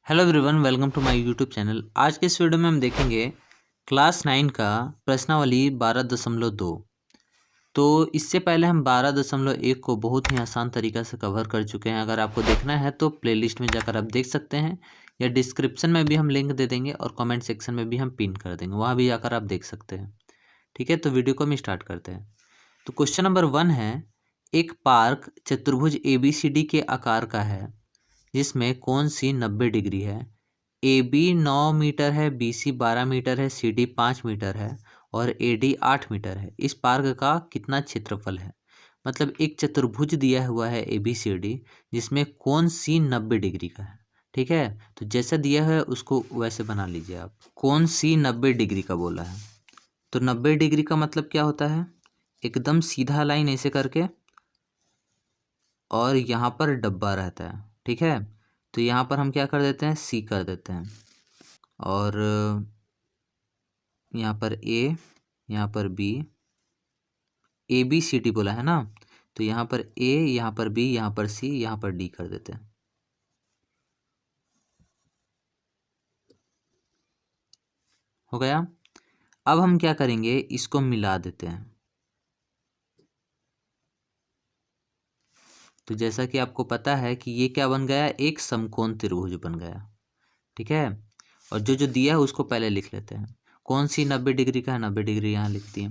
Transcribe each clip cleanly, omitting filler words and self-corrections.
Hello everyone, welcome to my YouTube channel. आज के इस वीडियो में हम देखेंगे क्लास 9 का प्रश्नावली 12.2। तो इससे पहले हम 12.1 को बहुत ही आसान तरीक़ा से कवर कर चुके हैं। अगर आपको देखना है तो प्लेलिस्ट में जाकर आप देख सकते हैं, या डिस्क्रिप्शन में भी हम लिंक दे देंगे और कमेंट सेक्शन में भी हम पिन कर देंगे, वहाँ भी जाकर आप देख सकते हैं। ठीक है, तो वीडियो को हम स्टार्ट करते हैं। तो क्वेश्चन नंबर 1 है, एक पार्क चतुर्भुज ABCD के आकार का है जिसमें कौन सी 90 डिग्री है। AB 9 मीटर है, BC 12 मीटर है, CD 5 मीटर है और AD 8 मीटर है। इस पार्क का कितना क्षेत्रफल है। मतलब एक चतुर्भुज दिया हुआ है ABCD जिसमें कौन सी 90 डिग्री का है। ठीक है, तो जैसा दिया है उसको वैसे बना लीजिए आप। कौन सी 90 डिग्री का बोला है, तो 90 डिग्री का मतलब क्या होता है, एकदम सीधा लाइन ऐसे करके और यहाँ पर डब्बा रहता है। ठीक है, तो यहाँ पर हम क्या कर देते हैं, C कर देते हैं और यहाँ पर A, यहाँ पर B, ABCD बोला है ना, तो यहाँ पर A, यहाँ पर B, यहाँ पर C, यहाँ पर D कर देते हैं। हो गया। अब हम क्या करेंगे, इसको मिला देते हैं। तो जैसा कि आपको पता है कि ये क्या बन गया, एक समकोण त्रिभुज बन गया। ठीक है, और जो जो दिया है उसको पहले लिख लेते हैं। कौन सी 90 डिग्री का है, 90 डिग्री यहाँ लिख दिए।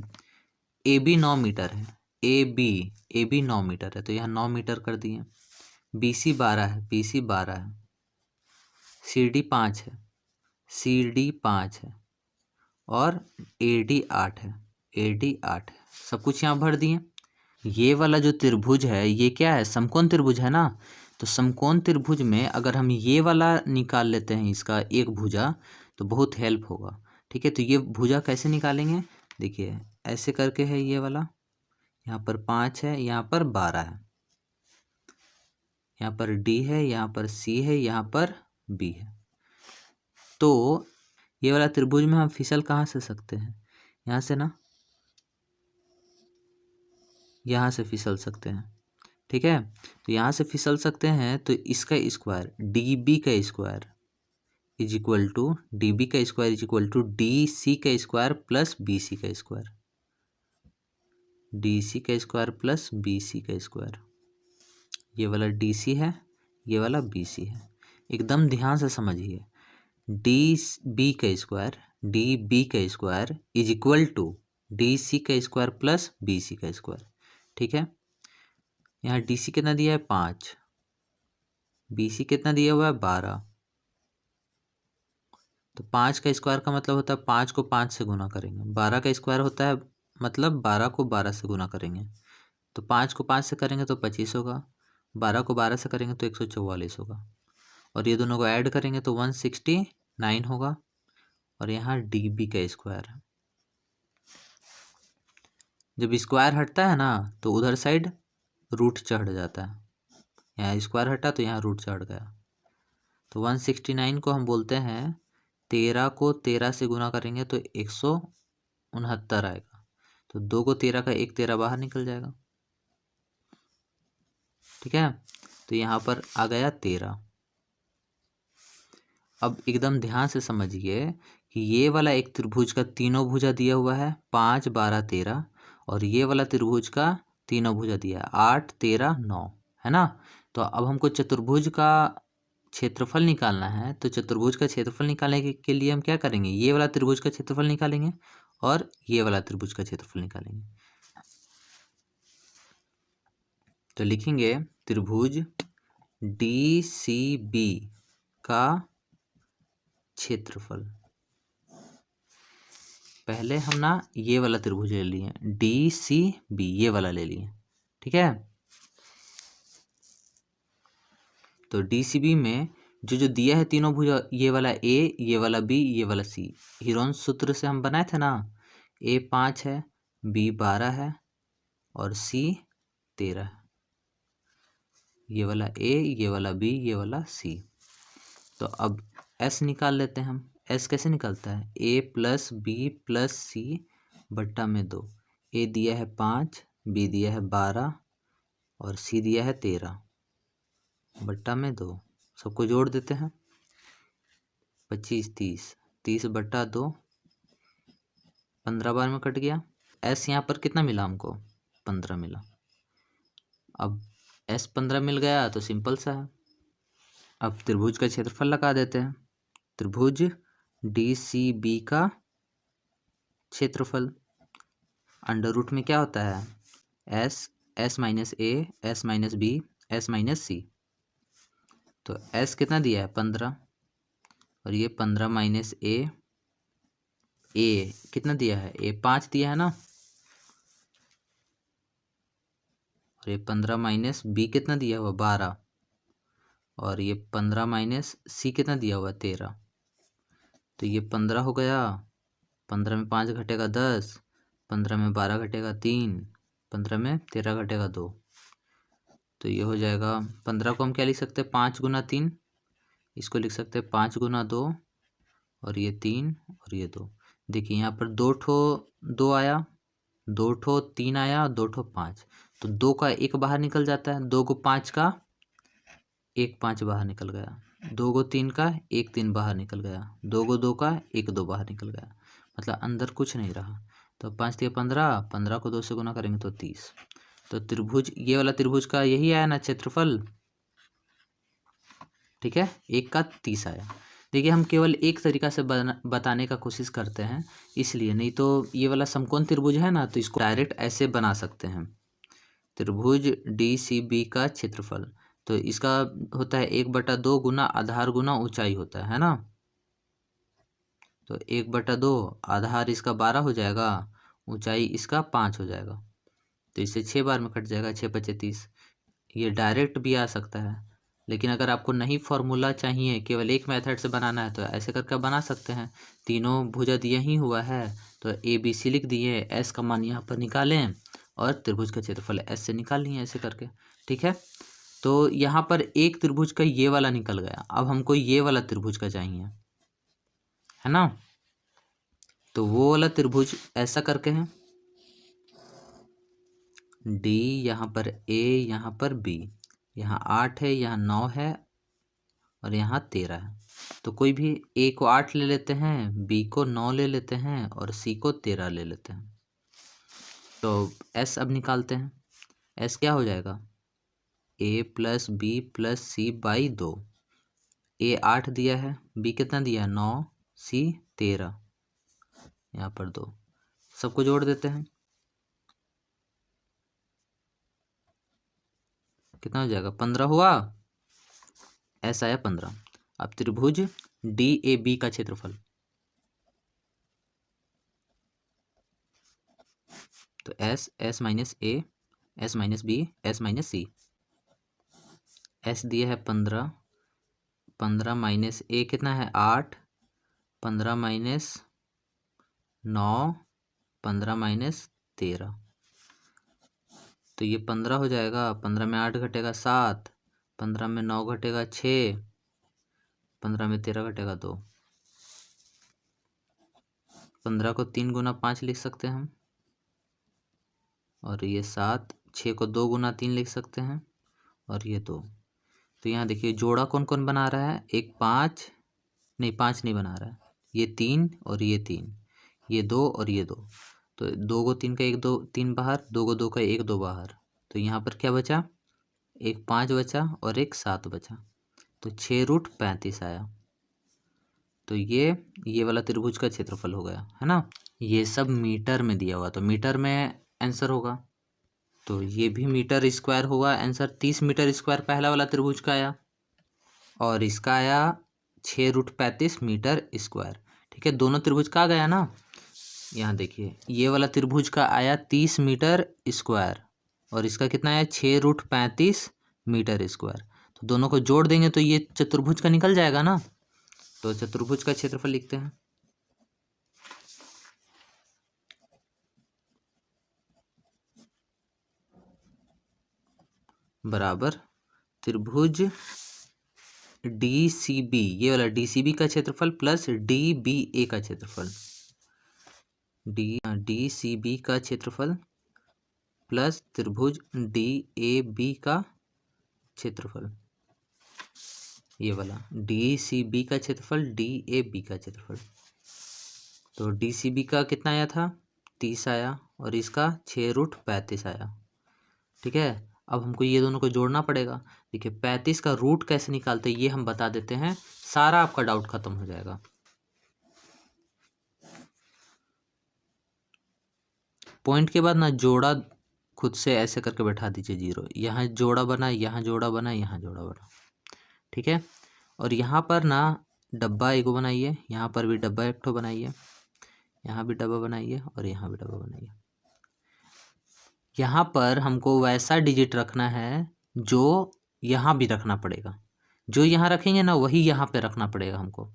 AB 9 मीटर है, AB 9 मीटर है तो यहाँ 9 मीटर कर दिए। BC 12 है, BC 12 है। CD 5 है, CD 5 है और AD 8 है, AD 8 है। सब कुछ यहाँ भर दिए। ये वाला जो त्रिभुज है ये क्या है, समकोण त्रिभुज है ना। तो समकोण त्रिभुज में अगर हम ये वाला निकाल लेते हैं, इसका एक भुजा, तो बहुत हेल्प होगा। ठीक है, तो ये भुजा कैसे निकालेंगे, देखिए ऐसे करके है ये वाला, यहाँ पर 5 है, यहाँ पर 12 है, यहाँ पर D है, यहाँ पर C है, यहाँ पर B है। तो ये वाला त्रिभुज में हम फिसल कहाँ से सकते हैं, यहाँ से ना, यहाँ से फिसल सकते हैं। ठीक है, तो यहाँ से फिसल सकते हैं, तो इसका स्क्वायर DB का square is equal to DB का square is equal to DC का स्क्वायर प्लस BC का स्क्वायर, DC का स्क्वायर प्लस BC का स्क्वायर। ये वाला DC है, ये वाला BC है। एकदम ध्यान से समझिए, DB का स्क्वायर, DB का square is equal to DC का स्क्वायर प्लस BC का स्क्वायर। ठीक है, यहाँ DC कितना दिया है 5, BC कितना दिया हुआ है 12। तो 5 का स्क्वायर का मतलब होता है 5 को 5 से गुना करेंगे, 12 का स्क्वायर होता है मतलब 12 को 12 से गुना करेंगे। तो 5 को 5 से करेंगे तो 25 होगा, 12 को 12 से करेंगे तो 144 होगा, और ये दोनों को ऐड करेंगे तो 169 होगा। और यहाँ DB का स्क्वायर है। जब स्क्वायर हटता है ना तो उधर साइड रूट चढ़ जाता है, यहाँ स्क्वायर हटा तो यहाँ रूट चढ़ गया। तो 169 को हम बोलते हैं, 13 को 13 से गुना करेंगे तो 169 आएगा। तो 2 को 13 का 1 13 बाहर निकल जाएगा। ठीक है, तो यहाँ पर आ गया 13। अब एकदम ध्यान से समझिए कि ये वाला एक त्रिभुज का तीनों भुजा दिया हुआ है 5 12 13, और ये वाला त्रिभुज का तीनों भुजा दिया है 8 13 9, है ना। तो अब हमको चतुर्भुज का क्षेत्रफल निकालना है। तो चतुर्भुज का क्षेत्रफल निकालने के लिए हम क्या करेंगे, ये वाला त्रिभुज का क्षेत्रफल निकालेंगे और ये वाला त्रिभुज का क्षेत्रफल निकालेंगे। तो लिखेंगे त्रिभुज DCB का क्षेत्रफल। पहले हम ना ये वाला त्रिभुज ले लिए, DCB ये वाला ले लिए। ठीक है, तो DCB में जो जो दिया है तीनों भुजा, ये वाला A, ये वाला B, ये वाला C, हीरोन सूत्र से हम बनाए थे ना। A 5 है, B 12 है और C 13 है। ये वाला A, ये वाला B, ये वाला C। तो अब S निकाल लेते हैं हम। S कैसे निकलता है, A plus B plus C बट्टा में 2। A दिया है 5, B दिया है 12 और C दिया है 13 बट्टा में 2। सबको जोड़ देते हैं। 25 30, 30/2, 15 बार में कट गया। एस यहाँ पर कितना मिला हमको? 15 मिला। अब एस 15 मिल गया तो सिंपल सा है। अब त्रिभुज का क्षेत्रफल लगा देते हैं। त्रिभुज DCB का क्षेत्रफल अंडर रूट में क्या होता है? S, S minus A, S minus B, S minus C। तो S कितना दिया है? 15, और ये 15 माइनस A कितना दिया है? A 5 दिया है ना, और ये 15 माइनस B कितना दिया हुआ? 12, और ये 15 माइनस C कितना दिया हुआ? 13। तो ये 15 हो गया, 15 में 5 घटेगा 10, 15 में 12 घटेगा 3, 15 में 13 घटेगा 2। तो ये हो जाएगा, 15 को हम क्या लिख सकते हैं? 5 गुना 3, इसको लिख सकते हैं 5 गुना 2, और ये 3 और ये 2। देखिए यहाँ पर 2 ठो 2 आया, 2 ठो 3 आया, 2 ठो 5। तो 2 का 1 बाहर निकल जाता है, 2 को 5 का 1 5 बाहर निकल गया, 2 को 3 का 1 3 बाहर निकल गया, 2 को 2 का 1 2 बाहर निकल गया, मतलब अंदर कुछ नहीं रहा। तो 5 3 15, 15 को 2 से गुना करेंगे तो 30। तो त्रिभुज, ये वाला त्रिभुज का यही आया ना क्षेत्रफल, ठीक है, 1 का 30 आया। देखिए हम केवल एक तरीका से बताने का कोशिश करते हैं, इसलिए, नहीं तो ये वाला समकोण त्रिभुज है ना, तो इसको डायरेक्ट ऐसे बना सकते हैं। त्रिभुज DCB का क्षेत्रफल, तो इसका होता है 1/2 गुना आधार गुना ऊंचाई होता है ना। तो 1/2 आधार इसका 12 हो जाएगा, ऊंचाई इसका 5 हो जाएगा। तो इससे 6 बार में कट जाएगा, 6 5 30। ये डायरेक्ट भी आ सकता है, लेकिन अगर आपको नहीं फॉर्मूला चाहिए, केवल एक मेथड से बनाना है, तो ऐसे करके बना सकते हैं। तीनों भुजा दिया ही हुआ है, तो ABC लिख दिए, S का मान यहाँ पर निकालें, और त्रिभुज का क्षेत्रफल S से निकाल लिए ऐसे करके, ठीक है। तो यहाँ पर एक त्रिभुज का ये वाला निकल गया, अब हमको ये वाला त्रिभुज का चाहिए, है ना। तो वो वाला त्रिभुज ऐसा करके है, D यहाँ पर A, यहाँ पर B, यहाँ 8 है, यहाँ 9 है, और यहाँ 13 है। तो कोई भी A को 8 ले लेते हैं, B को 9 ले लेते हैं, और C को 13 ले लेते हैं। तो S अब निकालते हैं। S क्या हो जाएगा? A plus B plus C by 2। A 8 दिया है, B कितना दिया है? 9, C 13, यहाँ पर 2। सबको जोड़ देते हैं, कितना हो जाएगा? 15 हुआ, S आया 15। अब त्रिभुज DAB का क्षेत्रफल, तो S minus A, S minus B, S minus C। S दिया है 15, 15 माइनस A कितना है? 8, 15 माइनस 9, 15 माइनस 13। तो ये 15 हो जाएगा, 15 में 8 घटेगा 7, 15 में 9 घटेगा 6, 15 में 13 घटेगा 2। 15 को 3 गुना 5 लिख सकते हैं हम, और ये 7, 6 को 2 गुना 3 लिख सकते हैं, और ये 2। तो यहाँ देखिए जोड़ा कौन कौन बना रहा है? एक 5 नहीं, 5 नहीं बना रहा है, ये 3 और ये 3, ये 2 और ये 2। तो 2 को 3 का 1 2 3 बाहर, 2 को 2 का 1 2 बाहर। तो यहाँ पर क्या बचा? एक 5 बचा और एक 7 बचा, तो 6√35 आया। तो ये वाला त्रिभुज का क्षेत्रफल हो गया, है ना। ये सब मीटर में दिया हुआ, तो मीटर में आंसर होगा, तो ये भी मीटर स्क्वायर होगा आंसर। 30 मीटर स्क्वायर पहला वाला त्रिभुज का आया, और इसका आया 6√35 मीटर स्क्वायर, ठीक है। दोनों त्रिभुज का आ गया ना। यहाँ देखिए ये वाला त्रिभुज का आया 30 मीटर स्क्वायर, और इसका कितना आया? 6√35 मीटर स्क्वायर। तो दोनों को जोड़ देंगे तो ये चतुर्भुज का निकल जाएगा ना। तो चतुर्भुज का क्षेत्रफल लिखते हैं, बराबर त्रिभुज DCB, ये वाला DCB का क्षेत्रफल प्लस DBA का क्षेत्रफल, DCB का क्षेत्रफल प्लस त्रिभुज DAB का क्षेत्रफल। ये वाला DCB का क्षेत्रफल DAB का क्षेत्रफल। तो DCB का कितना आया था 30 आया और इसका 6√35 आया। ठीक है, अब हमको ये दोनों को जोड़ना पड़ेगा। देखिए 35 का रूट कैसे निकालते हैं ये हम बता देते हैं, सारा आपका डाउट खत्म हो जाएगा। पॉइंट के बाद ना जोड़ा खुद से ऐसे करके बैठा दीजिए 0, यहाँ जोड़ा बना, यहाँ जोड़ा बना, यहाँ जोड़ा बना। ठीक है, और यहाँ पर ना डब्बा एक बनाइए, यहाँ पर भी डब्बा एक ठो बनाइए, यहाँ भी डब्बा बनाइए और यहाँ भी डब्बा बनाइए। यहाँ पर हमको वैसा डिजिट रखना है जो यहाँ भी रखना पड़ेगा, जो यहाँ रखेंगे ना वही यहाँ पे रखना पड़ेगा हमको।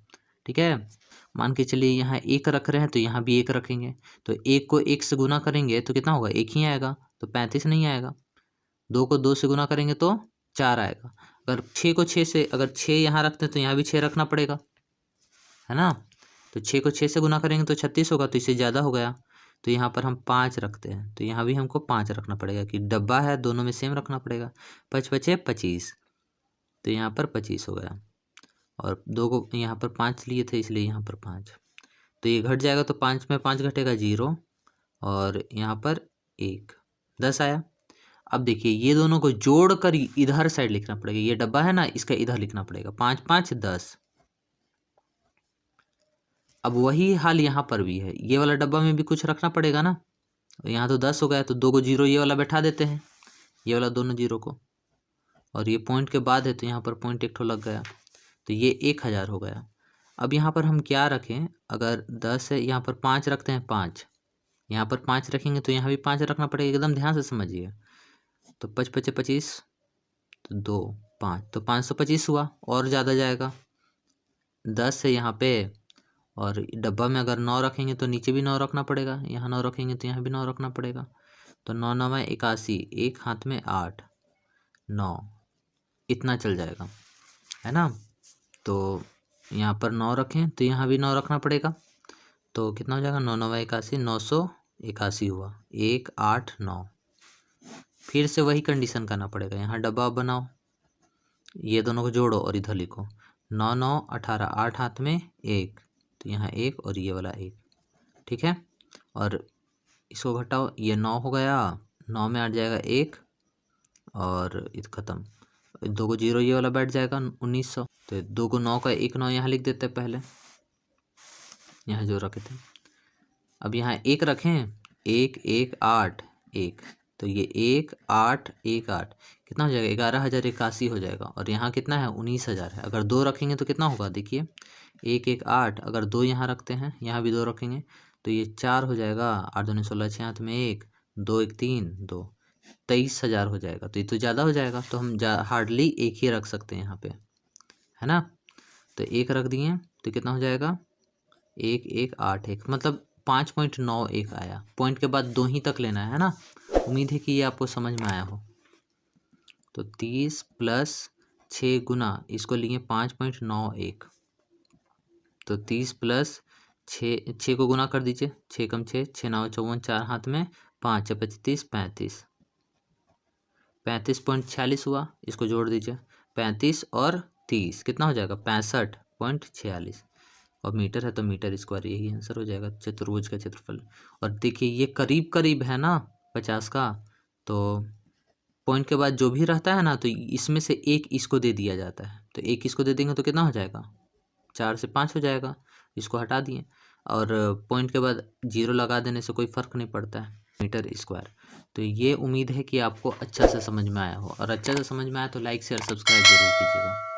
ठीक है, मान के चलिए यहाँ 1 रख रहे हैं तो यहाँ भी 1 रखेंगे, तो 1 को 1 से गुना करेंगे तो कितना होगा 1 ही आएगा, तो 35 नहीं आएगा। 2 को 2 से गुना करेंगे तो 4 आएगा। अगर 6 को 6 से, अगर 6 यहाँ रखते हैं तो यहाँ भी 6 रखना पड़ेगा, है ना। तो 6 को 6 से गुना करेंगे तो 36 होगा, तो इससे ज़्यादा हो गया। तो यहाँ पर हम 5 रखते हैं तो यहाँ भी हमको 5 रखना पड़ेगा, कि डब्बा है दोनों में सेम रखना पड़ेगा। 5 पचे 25, तो यहाँ पर 25 हो गया, और 2 को यहाँ पर 5 लिए थे इसलिए यहाँ पर 5, तो ये घट जाएगा। तो 5 में 5 घटेगा 0, और यहाँ पर 1, 10 आया। अब देखिए ये दोनों को जोड़ कर इधर साइड लिखना पड़ेगा, ये डब्बा है ना इसका इधर लिखना पड़ेगा। 5 5 10। अब वही हाल यहाँ पर भी है, ये वाला डब्बा में भी कुछ रखना पड़ेगा ना। यहाँ तो 10 हो गया, तो 2 को 0 ये वाला बैठा देते हैं, ये वाला दोनों 0 को, और ये पॉइंट के बाद है तो यहाँ पर पॉइंट एक ठो लग गया, तो ये 1000 हो गया। अब यहाँ पर हम क्या रखें, अगर 10 है यहाँ पर 5 रखते हैं, 5 यहाँ पर 5 रखेंगे तो यहाँ भी 5 रखना पड़ेगा, एकदम ध्यान से समझिए। तो 5 पचे 25, तो 2 5, तो 525 हुआ, और ज़्यादा जाएगा। 10 है यहाँ पे, और डब्बा में अगर 9 रखेंगे तो नीचे भी 9 रखना पड़ेगा, यहाँ 9 रखेंगे तो यहाँ भी 9 रखना पड़ेगा। तो 9 9 में 81, एक हाथ में 8 9, इतना चल जाएगा, है ना। तो यहाँ पर 9 रखें तो यहाँ भी 9 रखना पड़ेगा, तो कितना हो जाएगा 9 9 81, 981 हुआ, 1 8 9। फिर से वही कंडीशन करना पड़ेगा, यहाँ डब्बा बनाओ, ये दोनों को जोड़ो और इधर लिखो। 9 9 18, 8 हाथ में 1, तो यहाँ 1 और ये वाला 1। ठीक है, और इसको घटाओ, ये 9 हो गया, 9 में 8 जाएगा 1, और इत ख़त्म। 2 को 0 ये वाला बैठ जाएगा 1900, तो 2 को 9 का 1 9 यहाँ लिख देते हैं पहले, यहाँ जो रखे थे। अब यहाँ 1 रखें, 1 1 8 1, तो ये 1 8 1 8 कितना हो जाएगा 11,081 हो जाएगा, और यहाँ कितना है 19,000 है। अगर 2 रखेंगे तो कितना होगा, देखिए 1 1 8, अगर 2 यहाँ रखते हैं, यहाँ भी 2 रखेंगे तो ये 4 हो जाएगा, 8 2 16, 6 हाथ में 1, 2 1 3 2, 23,000 हो जाएगा। तो ये तो ज़्यादा हो जाएगा, तो हम हार्डली 1 ही रख सकते हैं यहाँ पे, है ना। तो 1 रख दिए तो कितना हो जाएगा 1 1 8 1, मतलब 5.91 आया। पॉइंट के बाद 2 ही तक लेना है ना। उम्मीद है कि ये आपको समझ में आया हो। तो 30 प्लस 6 गुना इसको लिए 5.91, तो 30 प्लस 6 को गुना कर दीजिए, 6 कम 6 6 9 54, 4 हाथ में 5 25 35, 35.46 हुआ। इसको जोड़ दीजिए, 35 और 30 कितना हो जाएगा 65.46, और मीटर है तो मीटर स्क्वायर, यही आंसर हो जाएगा चतुर्भुज का क्षेत्रफल। और देखिए ये करीब करीब है ना 50 का, तो पॉइंट के बाद जो भी रहता है ना तो इसमें से एक इसको दे दिया जाता है, तो एक इसको दे देंगे तो कितना हो जाएगा 4 से 5 हो जाएगा, इसको हटा दिए, और पॉइंट के बाद 0 लगा देने से कोई फ़र्क नहीं पड़ता है, मीटर स्क्वायर। तो ये उम्मीद है कि आपको अच्छा से समझ में आया हो, और अच्छा से समझ में आया तो लाइक शेयर सब्सक्राइब जरूर कीजिएगा।